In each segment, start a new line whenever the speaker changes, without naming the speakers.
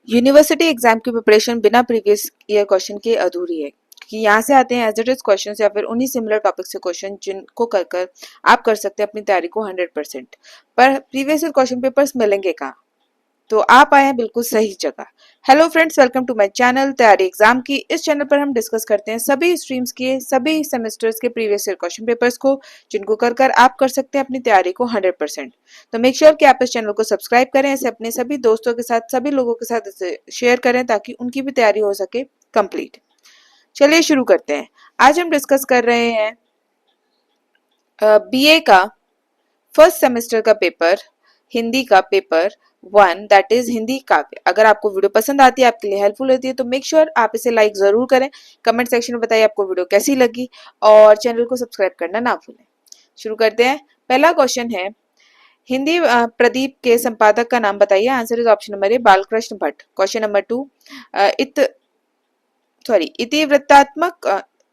University exam की preparation बिना previous year question के अधूरी है, क्योंकि यहाँ से आते हैं एज इट इज क्वेश्चन या फिर उन्हीं सिमिलर टॉपिक से क्वेश्चन जिनको कर कर आप कर सकते हैं अपनी तैयारी को 100%। पर प्रीवियस ईयर क्वेश्चन पेपर्स मिलेंगे कहाँ? तो आप आए हैं बिल्कुल सही जगह। Hello friends, welcome to my channel तैयारी एग्जाम की। इस चैनल पर हम डिस्कस करते हैं सभी स्ट्रीम्स के सभी सेमेस्टर्स के प्रीवियस ईयर क्वेश्चन पेपर्स को, जिनको कर कर आप कर सकते हैं अपनी तैयारी को 100%। तो मेक श्योर कि आप इस चैनल को सब्सक्राइब करें, इसे अपने सभी दोस्तों के साथ, सभी लोगों के साथ इसे शेयर करें ताकि उनकी भी तैयारी हो सके कंप्लीट। चलिए शुरू करते हैं। आज हम डिस्कस कर रहे हैं बीए का फर्स्ट सेमेस्टर का पेपर, हिंदी का पेपर 1, दैट इज हिंदी काव्य। अगर आपको वीडियो पसंद आती है, आपके लिए हेल्पफुल होती है, तो मेक श्योर आप इसे लाइक जरूर करें। कमेंट सेक्शन में बताइए आपको वीडियो कैसी लगी और चैनल को सब्सक्राइब करना ना भूलें। शुरू करते हैं। पहला क्वेश्चन है, हिंदी प्रदीप के संपादक का नाम बताइए। Answer is option number A Balkrishna Bhatt. Question number 2,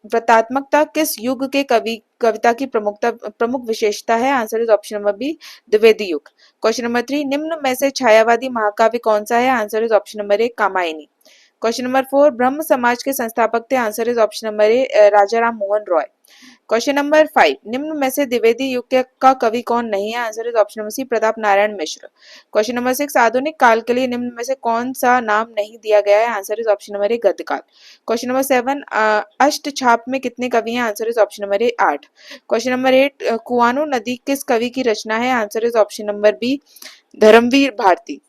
वृत्तात्मकता किस युग के कविता की प्रमुख विशेषता है? Answer is option number B Dwivedi युग। क्वेश्चन नंबर 3, निम्न में से छायावादी महाकाव्य कौन सा है? Answer is option number A Kamayani. Question number 4, ब्रह्म समाज के संस्थापक थे? Answer is option number A Raja Ram Mohan Roy. Question number 5, निम्न में से द्विवेदी युग का कवि कौन नहीं है? Answer is option number C Pratap Narayan Mishra. Question number 6, आधुनिक काल के लिए निम्न में से कौन सा नाम नहीं दिया गया है? Answer is option number A गद्यकाल। क्वेश्चन नंबर 7, अष्टछाप में कितने कवि हैं? Answer is option number A 8। Question number 8, Kuano नदी किस कवि की रचना है? Answer is option number B Dharmveer Bharati.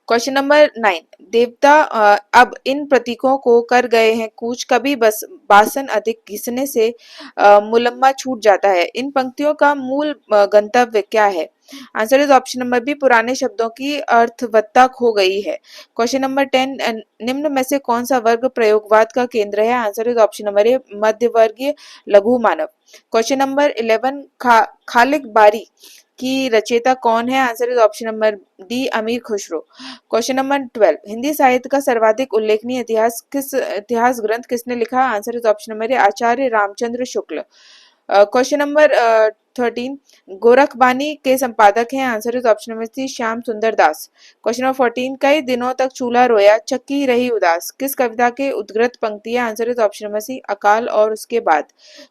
Question number 9, देवता अब इन प्रतीकों को कर गए हैं कूच, कभी बस बासन अधिक घिसने से मुलम्मा छूट जाता है। इन पंक्तियों का मूल गंतव्य क्या है? Answer is option number B पुराने शब्दों की अर्थवत्ता खो गई है। क्वेश्चन नंबर 10, निम्न में से कौन सा वर्ग प्रयोगवाद का केंद्र है? आंसर इज ऑप्शन नंबर ए मध्यवर्गीय लघु मानव। क्वेश्चन नंबर 11, खालिक बारी की रचयिता कौन है? Answer is option number D अमीर खुसरो। क्वेश्चन नंबर 12, हिंदी साहित्य का सर्वाधिक उल्लेखनीय इतिहास ग्रंथ किसने लिखा? Answer is option number A Acharya Ramchandra Shukla. Question number 13, Gorakhbani के संपादक हैं? Answer is option number C Shyam Sundar Das. Question number 14, कई दिनों तक चूल्हा रोया चक्की रही उदास किस कविता के उद्गृत पंक्ति है? Answer is option number C अकाल और उसके बाद।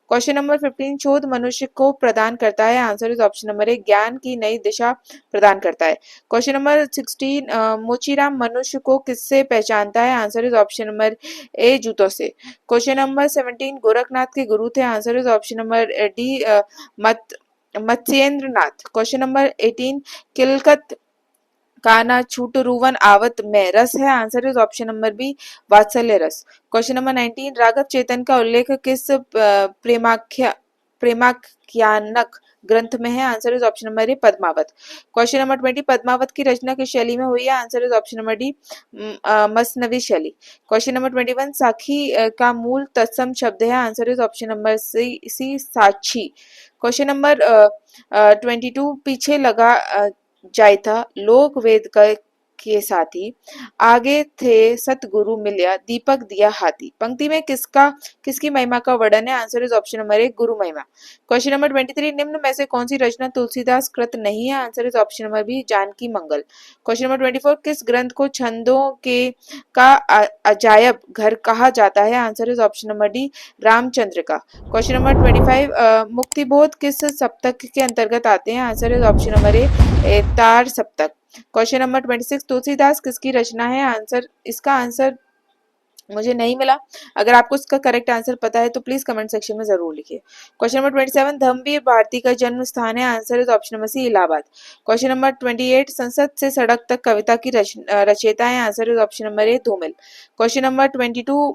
क्वेश्चन नंबर 15, शोध मनुष्य को प्रदान करता है? आंसर इज ऑप्शन नंबर ए ज्ञान की नई दिशा प्रदान करता है। क्वेश्चन नंबर 16, मोचीराम मनुष्य को किससे पहचानता है? Answer is option number A जूतों से। क्वेश्चन नंबर 17, गोरखनाथ के गुरु थे? Answer is option number D Matsyendra Nath. Question number 18, किलकत काना छूटरुवन आवत में रस है? Answer is option number B वात्सल्य रस। क्वेश्चन नंबर 19, राघव चेतन का उल्लेख किस प्रेमाख्यानक ग्रंथ में है? Answer is option number A Padmavat. Question number 20, Padmavat की रचना किस शैली में हुई है? Answer is option number D मसनवी शैली। क्वेश्चन नंबर 21, साखी का मूल तत्सम शब्द है? Answer is option number C साक्षी। क्वेश्चन नंबर 22, पीछे लगा जाय था लोक वेद के साथी आगे थे सतगुरु मिलिया दीपक दिया हाथी पंक्ति में किसकी महिमा का वर्णन है? आंसर इज ऑप्शन नंबर ए गुरु महिमा। क्वेश्चन नंबर 23, निम्न में से कौन सी रचना तुलसीदास कृत नहीं है? Answer is option number B Janaki Mangal. Question number 24, किस ग्रंथ को छंदों के का अजायब घर कहा जाता है? Answer is option number D Ramchandra का। क्वेश्चन नंबर 25, मुक्तिबोध किस सप्तक के अंतर्गत आते हैं? आंसर इज ऑप्शन नंबर ए तार सप्तक। क्वेश्चन नंबर 26, तुलसीदास किसकी रचना है? इसका आंसर मुझे नहीं मिला। अगर आपको इसका करेक्ट आंसर पता है तो प्लीज कमेंट सेक्शन में जरूर लिखिए। क्वेश्चन नंबर 27, धर्मवीर भारती का जन्म स्थान है? Answer is option number C Allahabad. Question number 28, संसद से सड़क तक कविता की रचयिता है? Answer is option number A Dhoomil. Question number 22,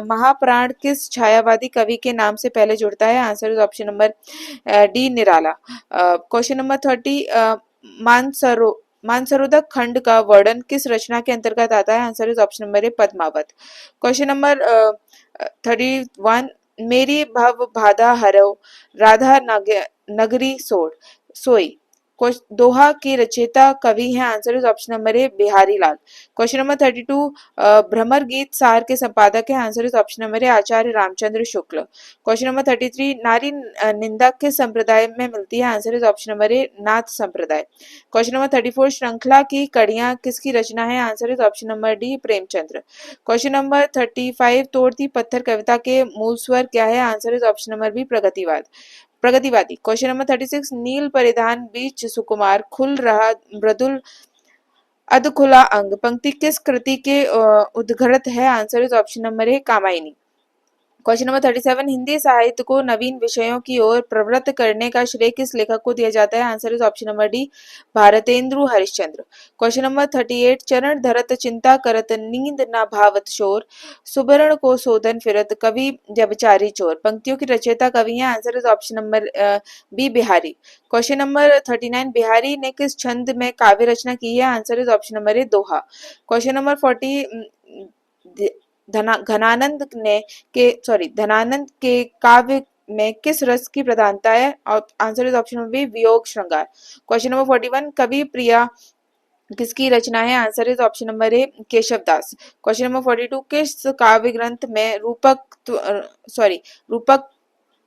महाप्राण किस छायावादी कवि के नाम से पहले जुड़ता है? Answer is option number D Nirala. Question number 30, Mansarovar खंड का वर्णन किस रचना के अंतर्गत आता है? Answer is option number A Padmavat. Question number 31, मेरी भव बाधा हरो राधा नगरी सोई दोहा की रचयिता कवि हैं, answer is option number A Bihari Lal. Question number 32, भ्रमर गीत सार के संपादक हैं, answer is option number A Acharya Ramchandra Shukla. Question number 33, नारी निंदा किस संप्रदाय में मिलती है, answer is option number A Nath संप्रदाय। क्वेश्चन नंबर 34, श्रृंखला की कड़ियां किसकी रचना है, answer is option number D Premchandra. Question number 35, तोड़ती पत्थर कविता के मूल स्वर क्या है, answer is option number B प्रगतिवादी। क्वेश्चन नंबर 36, नील परिधान बीच सुकुमार खुल रहा मृदुल अधखुला अंग पंक्ति किस कृति के उद्घृत है, answer is option number A Kamayani. Question number 37, Hindi साहित्य को नवीन विषयों की ओर प्रवृत्त करने का श्रेय किस लेखक को दिया जाता है, answer is option number D Bharatendu Harishchandra. Question number 38, चरण धरत चिंता करत नींद न भावत शोर सुबर्ण को शोधन फिरत कवि व्यभिचारी चोर पंक्तियों की रचयिता कवि हैं, answer is option number B Bihari. Question number 39, Bihari ने किस छंद में काव्य रचना की है, answer is option number A दोहा। क्वेश्चन नंबर 40, धनानंद के काव्य में किस रस की प्रधानता है, answer is option number B वियोग श्रृंगार। क्वेश्चन नंबर 41, कवि प्रिया किसकी रचना है, answer is option number A Keshav Das. Question number 42, किस काव्य ग्रंथ में रूपक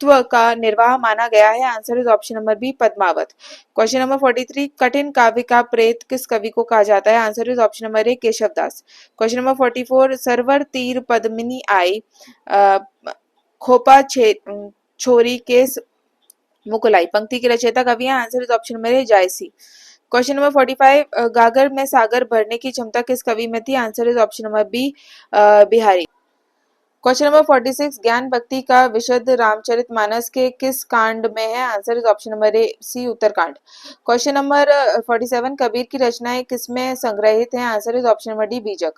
का निर्वाह माना गया है, answer is option number B Padmavat. Question number 43, कठिन काव्य का प्रेत किस कवि को कहा जाता है, answer is option number A Keshav Das. Question number 44, सरवर तीर पद्मिनी आई खोपा छोरी केस मुकुलाई पंक्ति की रचयिता कवि हैं, answer is option number A Jayasi. Question number 45, गागर में सागर भरने की क्षमता किस कवि में थी, answer is option number B Bihari. Question number 46, ज्ञान भक्ति का विशद रामचरितमानस के किस कांड में है, answer is option number A C Uttarkand. Question number 47, Kabir की रचनाएं किसमें संग्रहित हैं, answer is option number D Bijak.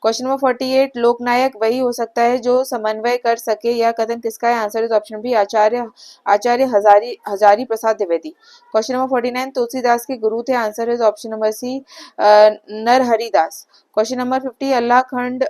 Question number 48, लोकनायक वही हो सकता है जो समन्वय कर सके, यह कथन किसका है, answer is option B Acharya Hazari Prasad Dwivedi. Question number 49, Tulsidas के गुरु थे, answer is option number C Narhari Das. Question number 50, अल्लाह खंड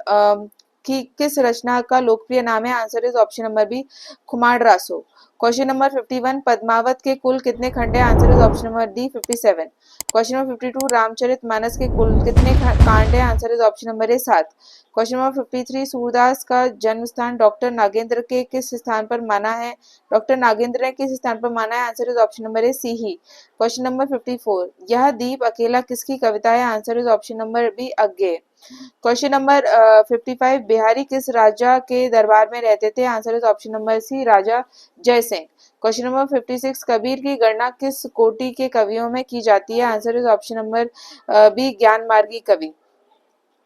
की किस रचना का लोकप्रिय नाम है, answer is option number B Khuman Raso. Question number 51, Padmaavat के कुल कितने खंड है, answer is option number D 57। Question number 52, Ramcharitmanas के कुल कितने कांड है, answer is option number A 7। Question number 53, Surdas का जन्म स्थान डॉक्टर नागेंद्र के किस स्थान पर माना है, डॉक्टर नागेंद्र ने किस स्थान पर माना है, answer is option number A सी ही। क्वेश्चन नंबर 54, यह दीप अकेला किसकी कविता है, answer is option number B Agyeya. Question number 55, Bihari किस राजा के दरबार में रहते थे, answer is option number C Raja Jai Singh. Question number 56, Kabir की गणना किस कोटि के कवियों में की जाती है, answer is option number B ज्ञान मार्गी कवि।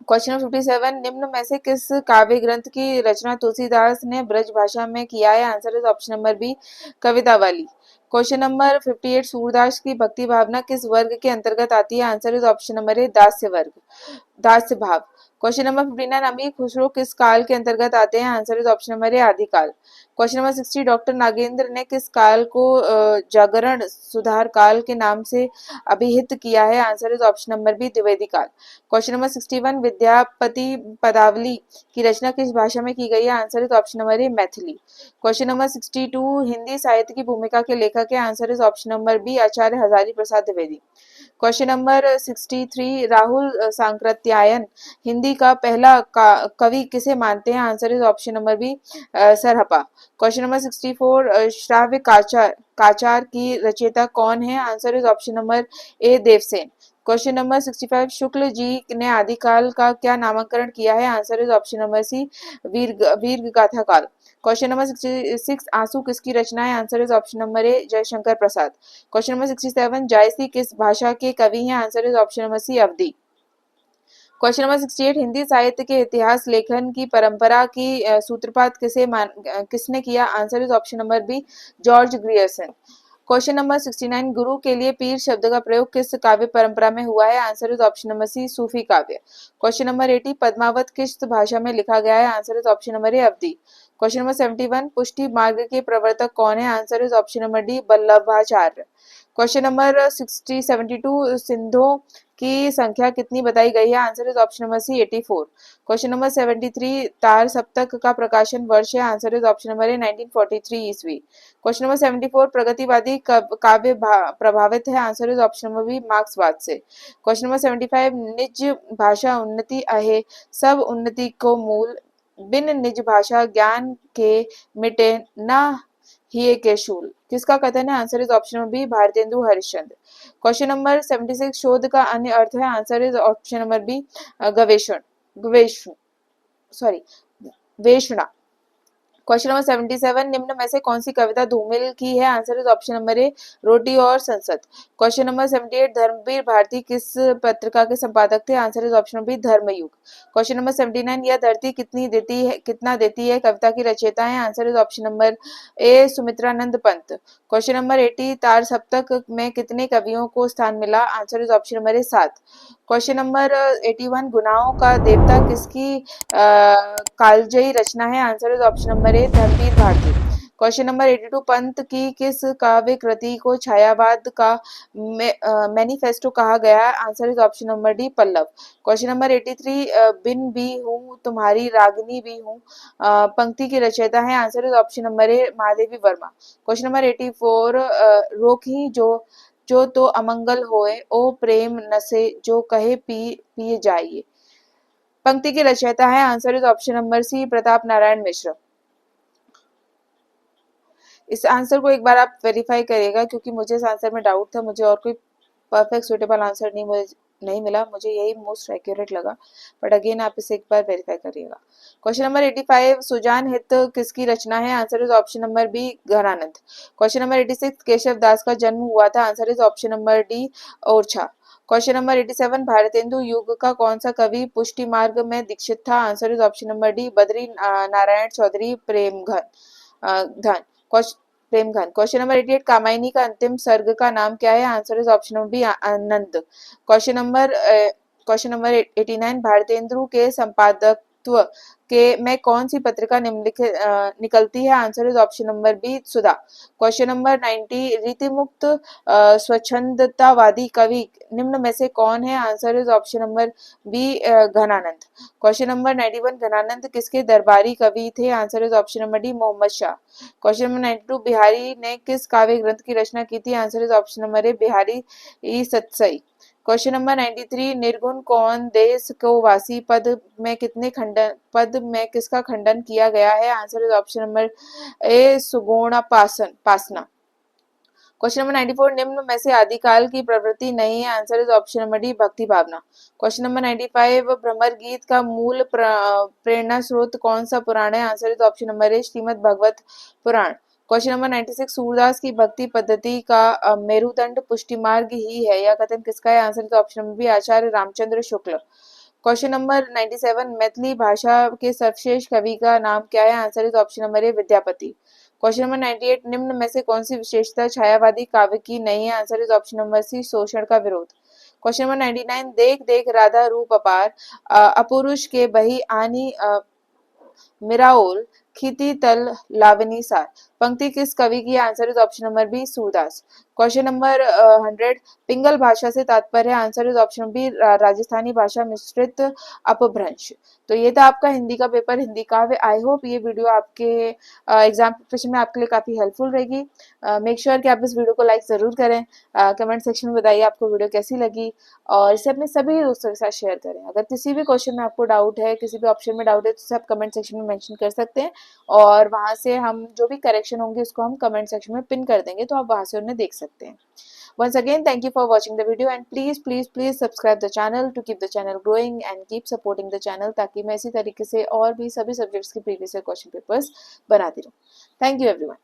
क्वेश्चन नंबर 57, निम्न में से किस काव्य ग्रंथ की रचना तुलसीदास ने ब्रज भाषा में किया है, answer is option number B Kavitavali. Question number 58, Surdas की भक्ति भावना किस वर्ग के अंतर्गत आती है, answer is option number A दास्य भाव। क्वेश्चन नंबर 59, अमीर खुसरो किस काल के अंतर्गत आते हैं, answer is option number A आदिकाल। क्वेश्चन नंबर 60, डॉक्टर नागेंद्र ने किस काल को जागरण सुधार काल के नाम से अभिहित किया है, answer is option number B Dwivedi काल। क्वेश्चन नंबर 61, विद्यापति पदावली की रचना किस भाषा में की गई है, answer is option number A Maithili. Question number 62, Hindi साहित्य की भूमिका के लेखक है, answer is option number B Acharya Hazari Prasad Dwivedi. Question number 63, Rahul Sankrityayan Hindi का पहला कवि किसे मानते हैं, answer is option number B Sarahapa. Question number 64, श्राव्य काचार की रचयिता कौन है, answer is option number A Devsen. Question number 65, Shukla ji ने आदिकाल का क्या नामकरण किया है, answer is option number C वीर गाथा काल। क्वेश्चन नंबर 66, आंसू किसकी रचना है, answer is option number A Jaishankar Prasad. Question number 67, Jayasi किस भाषा के कवि हैं, answer is option number C Awadhi. Question number 68, Hindi साहित्य के इतिहास लेखन की परंपरा की सूत्रपात किसने किया, answer is option number B George Grierson. Question number 69, गुरु के लिए पीर शब्द का प्रयोग किस काव्य परंपरा में हुआ है, answer is option number C सूफी काव्य। क्वेश्चन नंबर 80, पद्मावत किस भाषा में लिखा गया है, answer is option number A Awadhi. Question number 71, पुष्टि मार्ग के प्रवर्तक कौन है, answer is option number D Vallabhacharya. Question number 72 सिंधों की संख्या कितनी बताई गई है? Answer is option number C 84। Question number 73 तार सप्तक का प्रकाशन वर्ष है? Answer is option number A 1943 ईस्वी। क्वेश्चन नंबर 74 प्रगतिवादी काव्य प्रभावित है? Answer is option number B मार्क्सवाद से। क्वेश्चन नंबर 75 निज भाषा उन्नति आहे सब उन्नति को मूल बिन निज भाषा ज्ञान के मिटे ना हिये के शूल, किसका कथन है? Answer is option number B Bharatendu Harishchandra. Question number 76 शोध का अन्य अर्थ है? Answer is option number B गवेषण गवेषण सॉरी वेषणा। क्वेश्चन नंबर 77 निम्न में से कौन सी कविता धूमिल की है? Answer is option number A रोटी और संसद। क्वेश्चन नंबर 78 धर्मवीर भारती किस पत्रिका के संपादक थे? Answer is option B Dharmyug. Question number 79 यह धरती कितना देती है कविता की रचयिता है? Answer is option number A Sumitranand Pant. Question number 80 Tar Saptak में कितने कवियों को स्थान मिला? Answer is option number A 7। Question number 81 गुनाहों का देवता किसकी कालजयी रचना है? Answer is option number A Dharmveer Bharati. Question number 82 Pant की किस काव्य कृति को छायावाद का मैनिफेस्टो कहा गया है? Answer is option number D Pallav. Question number 83 बिन भी हूँ तुम्हारी रागिनी भी हूँ पंक्ति की रचयिता है? Answer is option number A Mahadevi Verma. Question number 84 रोकी जो तो अमंगल होए ओ प्रेम नसे जो कहे पिए जाइए पंक्ति की रचयिता है? Answer is option number C Pratap Narayan Mishra. इस आंसर को एक बार आप वेरीफाई करिएगा क्योंकि मुझे इस आंसर में डाउट था, मुझे और कोई परफेक्ट सुटेबल आंसर नहीं मिला, मुझे यही मोस्ट एक्यूरेट लगा, बट अगेन आप इसे एक बार वेरीफाई करिएगा। क्वेश्चन नंबर 85 सुजान हित किसकी रचना है? Answer is option number B Ghananand. Question number 86 Keshav Das का जन्म हुआ था? Answer is option number D Orchha. Question number 87 Bharatendu युग का कौन सा कवि पुष्टि मार्ग में दीक्षित था? Answer is option number D Badri Narayan Chaudhary Dhan Premghan. Question number 88 Kamayani का अंतिम सर्ग का नाम क्या है? Answer is option number B Anand. Question number 89 Bharatendu के संपादकत्व के में कौन सी पत्रिका निम्नलिखित निकलती है? Answer is option number B Sudha. Question number 90 रीतिमुक्त स्वच्छंदतावादी कवि निम्न में से कौन है? Answer is option number B Ghananand. Question number 91 Ghananand किसके दरबारी कवि थे? Answer is option number D Mohammad Shah. Question number 92 Bihari ने किस काव्य ग्रंथ की रचना की थी? Answer is option number A Bihari Satsai. Question number 93 निर्गुण कौन देश को वासी पद में किसका खंडन किया गया है? Answer is option number A सुगुणा पासना। क्वेश्चन नंबर 94 निम्न में से आदिकाल की प्रवृत्ति नहीं है? Answer is option number D भक्ति भावना। क्वेश्चन नंबर 95 भ्रमर गीत का मूल प्रेरणा स्रोत कौन सा पुराण है? Answer is option number A Shrimad Bhagwat Puran. Question number 96 Surdas की भक्ति पद्धति का मेरुदंड पुष्टि मार्ग ही है, यह कथन किसका है? Answer is option number B Acharya Ramchandra Shukla. Question number 97 Maithili भाषा के सर्वश्रेष्ठ कवि का नाम क्या है? Answer is option number A Vidyapati. Question number 98 निम्न में से कौन सी विशेषता छायावादी काव्य की नहीं है? Answer is option number C शोषण का विरोध। क्वेश्चन नंबर 99 देख देख राधा रूप अपार अपुरुष के बही आनी मिराओल खिति तल लावनी सार पंक्ति किस कवि की? Answer is option number B Surdas. Question number 100 Pingal भाषा से तात्पर्य? Answer is option B Rajasthani भाषा मिश्रित अपभ्रंश। तो ये था आपका हिंदी का पेपर, हिंदी काव्य। आई होप ये वीडियो आपके एग्जाम प्रिपरेशन में आपके लिए काफी हेल्पफुल रहेगी। मेक श्योर कि आप इस वीडियो को लाइक जरूर करें, कमेंट सेक्शन में बताइए आपको वीडियो कैसी लगी और इसे अपने सभी दोस्तों के साथ शेयर करें। अगर किसी भी क्वेश्चन में आपको डाउट है, किसी भी ऑप्शन में डाउट है, तो आप कमेंट सेक्शन में मेंशन कर सकते हैं और वहां से हम जो भी करेक्शन होंगे उसको हम कमेंट सेक्शन में पिन कर देंगे, तो आप वहां से उन्हें देख सकते हैं। Once again, thank you for watching the video and please subscribe the channel to keep the channel growing and keep supporting the channel ताकि मैं इसी तरीके से और भी सभी सब्जेक्ट्स के प्रीवियस क्वेश्चन पेपर्स बनाती रहूँ। Thank you everyone.